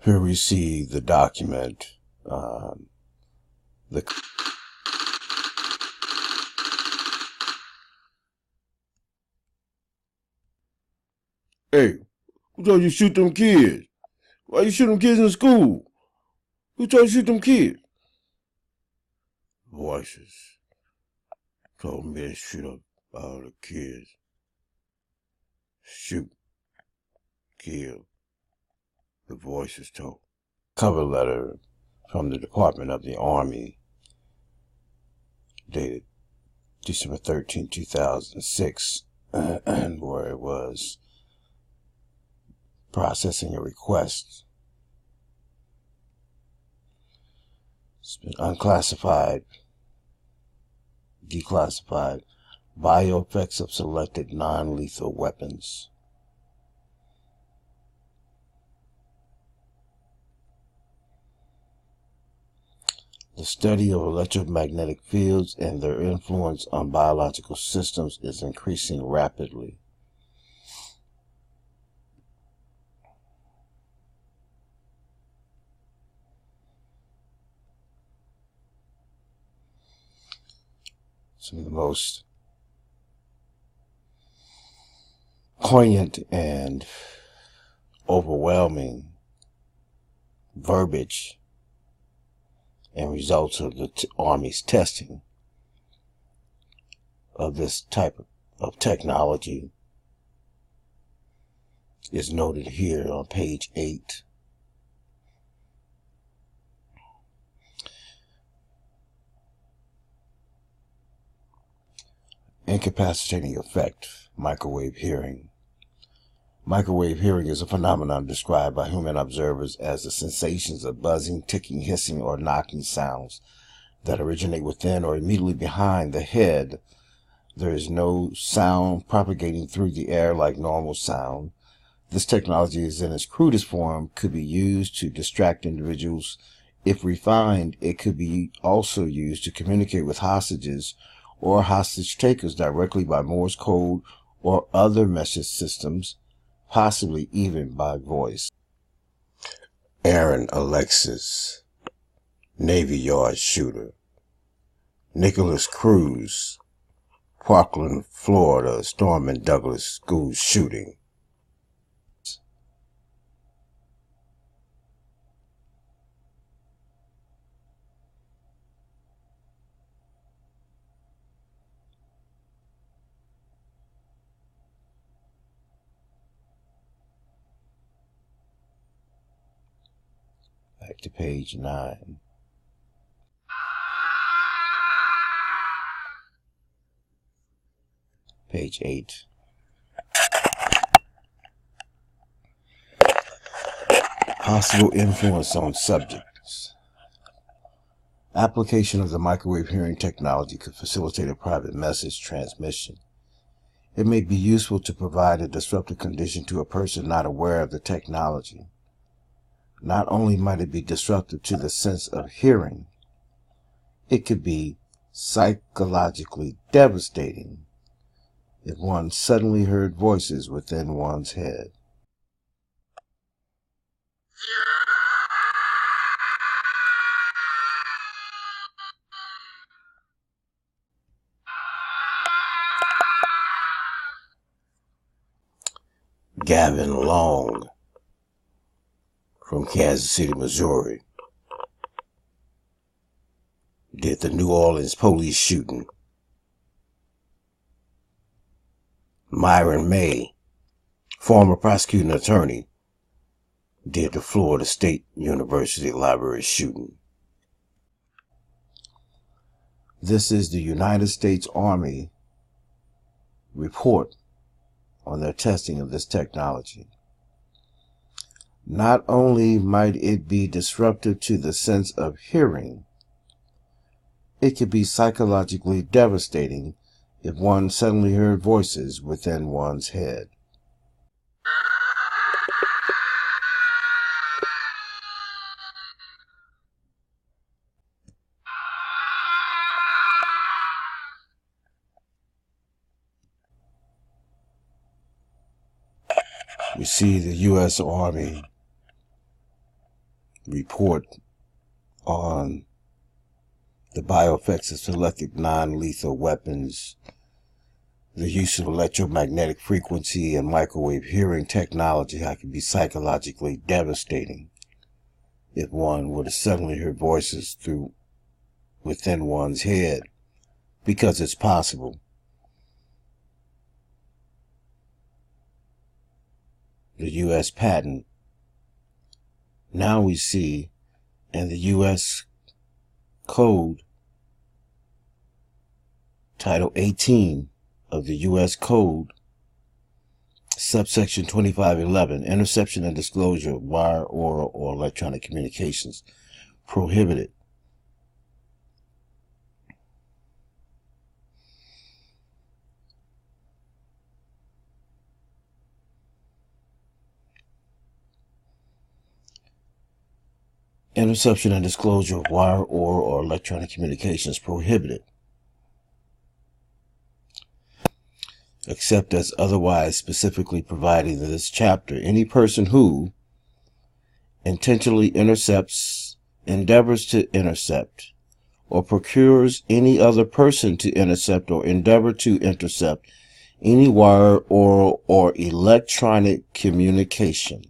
Here we see the document, the Hey, who told you to shoot them kids? Why you shoot them kids in school? Who told you to shoot them kids? Voices told me to shoot up all the kids. Shoot, kill, the voices told. Cover letter from the Department of the Army, dated December 13, 2006, and where it was processing a request. It's been unclassified, declassified, bioeffects of selected non-lethal weapons. The study of electromagnetic fields and their influence on biological systems is increasing rapidly. Some of the most poignant and overwhelming verbiage and results of the Army's testing of this type of technology is noted here on page 8. Incapacitating effect, microwave hearing. Microwave hearing is a phenomenon described by human observers as the sensations of buzzing, ticking, hissing, or knocking sounds that originate within or immediately behind the head. There is no sound propagating through the air like normal sound. This technology is in its crudest form, could be used to distract individuals. If refined, it could be also used to communicate with hostages or hostage takers directly by Morse code or other message systems, possibly even by voice. Aaron Alexis, Navy Yard shooter. Nicholas Cruz, Parkland, Florida, Storm and Douglas school shooting. Back to page 9. Page 8. Possible influence on subjects. Application of the microwave hearing technology could facilitate a private message transmission. It may be useful to provide a disruptive condition to a person not aware of the technology. Not only might it be disruptive to the sense of hearing, it could be psychologically devastating if one suddenly heard voices within one's head. Gavin Long from Kansas City, Missouri, did the New Orleans police shooting. Myron May, former prosecuting attorney, did the Florida State University library shooting. This is the United States Army report on their testing of this technology. Not only might it be disruptive to the sense of hearing, it could be psychologically devastating if one suddenly heard voices within one's head. We see the U.S. Army report on the bioeffects of selective non-lethal weapons, the use of electromagnetic frequency and microwave hearing technology, how it can be psychologically devastating if one were to suddenly hear voices within one's head, because it's possible. The U.S. patent, now we see in the U.S. Code, Title 18 of the U.S. Code, subsection 2511, interception and disclosure of wire, oral, or electronic communications prohibited. Interception and disclosure of wire, oral, or electronic communications prohibited, except as otherwise specifically provided in this chapter. Any person who intentionally intercepts, endeavors to intercept, or procures any other person to intercept or endeavor to intercept any wire, oral, or electronic communication.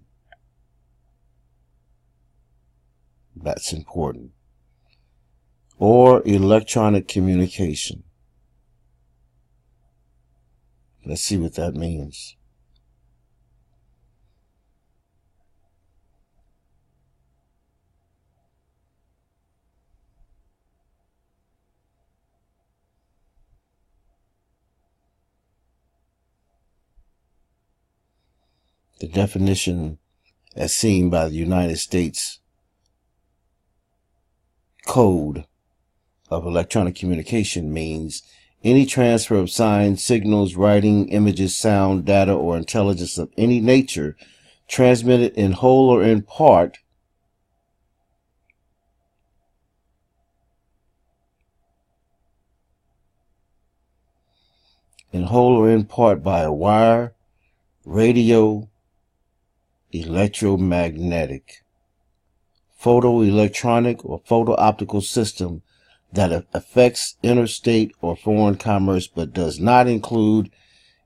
That's important. Or electronic communication. Let's see what that means. The definition as seen by the United States Code of Electronic Communication means any transfer of signs, signals, writing, images, sound, data, or intelligence of any nature transmitted in whole or in part by a wire, radio, electromagnetic, photoelectronic, or photo-optical system that affects interstate or foreign commerce but does not include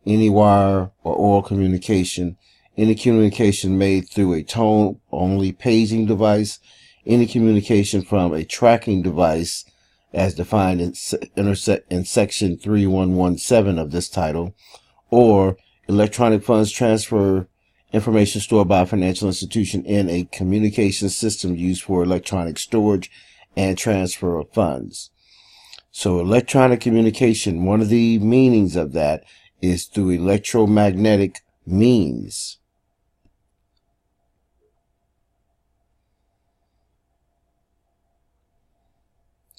any wire or oral communication, any communication made through a tone-only paging device, any communication from a tracking device as defined in section 3117 of this title, or electronic funds transfer information stored by a financial institution in a communication system used for electronic storage and transfer of funds. So electronic communication, one of the meanings of that is through electromagnetic means.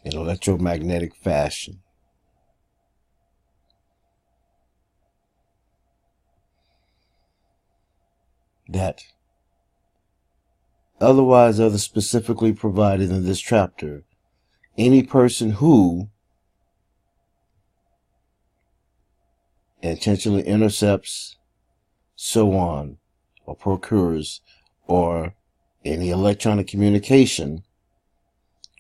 In electromagnetic fashion. That otherwise other specifically provided in this chapter, any person who intentionally intercepts, so on, or procures, or any electronic communication,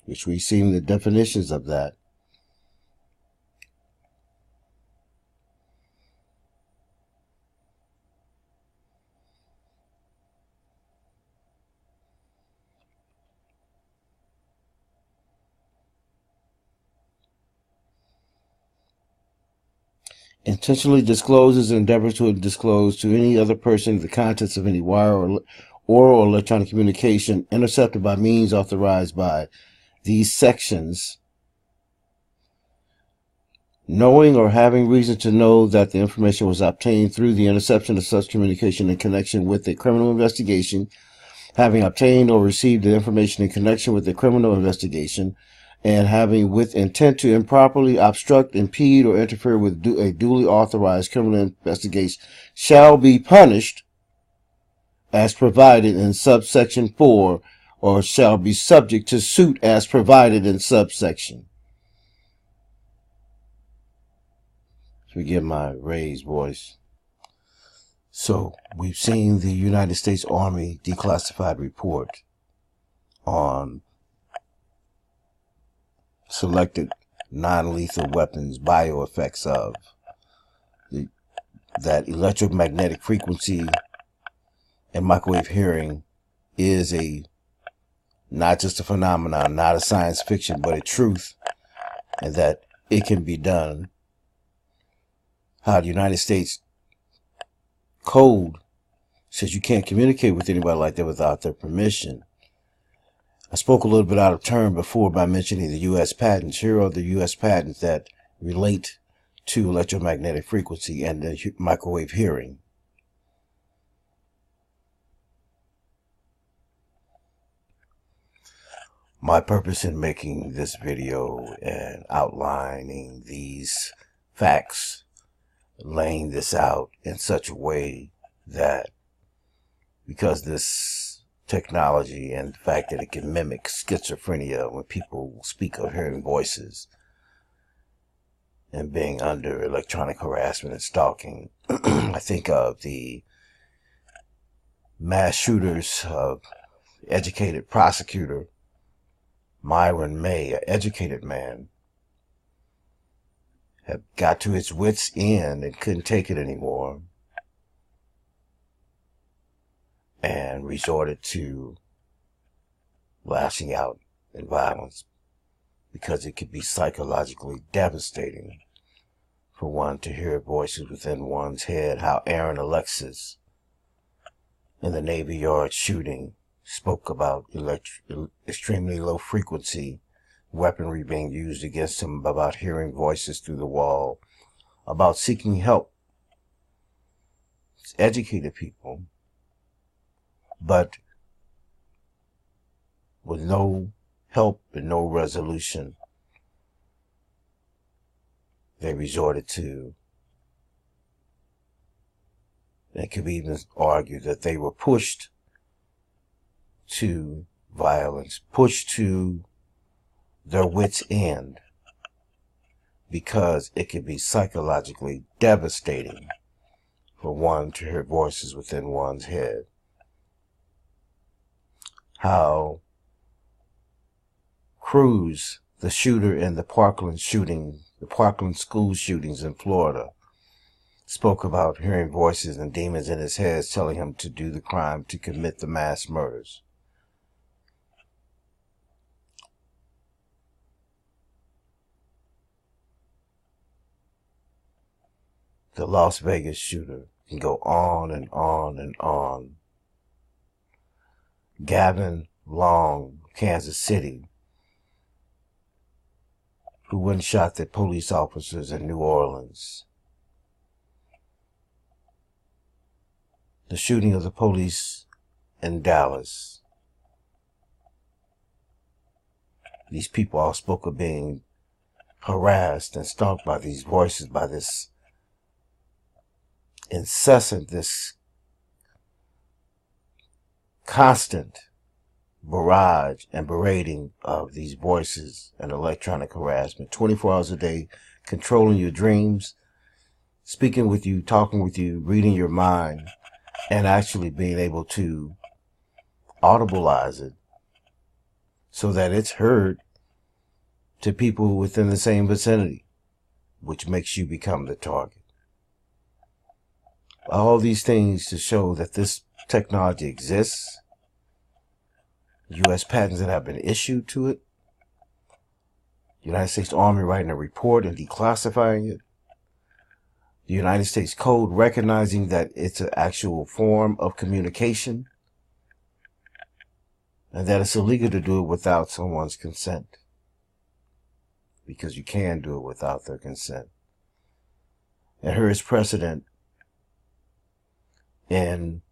which we've seen the definitions of that, intentionally discloses and endeavors to disclose to any other person the contents of any wire or oral or electronic communication intercepted by means authorized by these sections, knowing or having reason to know that the information was obtained through the interception of such communication in connection with a criminal investigation, having obtained or received the information in connection with a criminal investigation, and having with intent to improperly obstruct, impede, or interfere with a duly authorized criminal investigation shall be punished as provided in subsection 4, or shall be subject to suit as provided in subsection. Forgive my raised voice. So, we've seen the United States Army declassified report on selected non-lethal weapons bioeffects of that electromagnetic frequency and microwave hearing is not just a phenomenon, not a science fiction, but a truth, and that it can be done. How the United States Code says you can't communicate with anybody like that without their permission. I spoke a little bit out of turn before by mentioning the U.S. patents. Here are the U.S. patents that relate to electromagnetic frequency and the microwave hearing. My purpose in making this video and outlining these facts, laying this out in such a way that, because this technology and the fact that it can mimic schizophrenia when people speak of hearing voices and being under electronic harassment and stalking, I think of the mass shooters, educated prosecutor Myron May, an educated man, had got to his wits' end and couldn't take it anymore and resorted to lashing out in violence because it could be psychologically devastating for one to hear voices within one's head. How Aaron Alexis in the Navy Yard shooting spoke about extremely low frequency weaponry being used against him, about hearing voices through the wall, about seeking help. It's educated people, but with no help and no resolution, they resorted to, it could be even argued that they were pushed to violence, pushed to their wits' end, because it can be psychologically devastating for one to hear voices within one's head. How Cruz, the shooter in the Parkland shooting, the Parkland school shootings in Florida, spoke about hearing voices and demons in his head telling him to do the crime, to commit the mass murders. The Las Vegas shooter can go on and on and on. Gavin Long, Kansas City, who went and shot the police officers in New Orleans. The shooting of the police in Dallas. These people all spoke of being harassed and stalked by these voices, by this incessant, this constant barrage and berating of these voices and electronic harassment, 24 hours a day, controlling your dreams, speaking with you, talking with you, reading your mind, and actually being able to audibilize it so that it's heard to people within the same vicinity, which makes you become the target. All these things to show that this technology exists. U.S. patents that have been issued to it. United States Army writing a report and declassifying it. The United States Code recognizing that it's an actual form of communication and that it's illegal to do it without someone's consent, because you can do it without their consent. And here is precedent in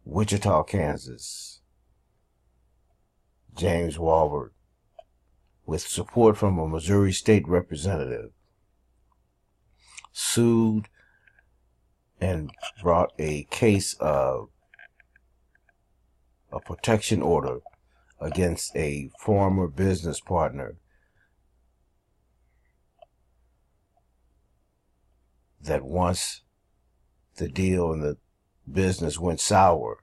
Wichita, Kansas. James Walbert, with support from a Missouri state representative, sued and brought a case of a protection order against a former business partner that once the deal and the business went sour,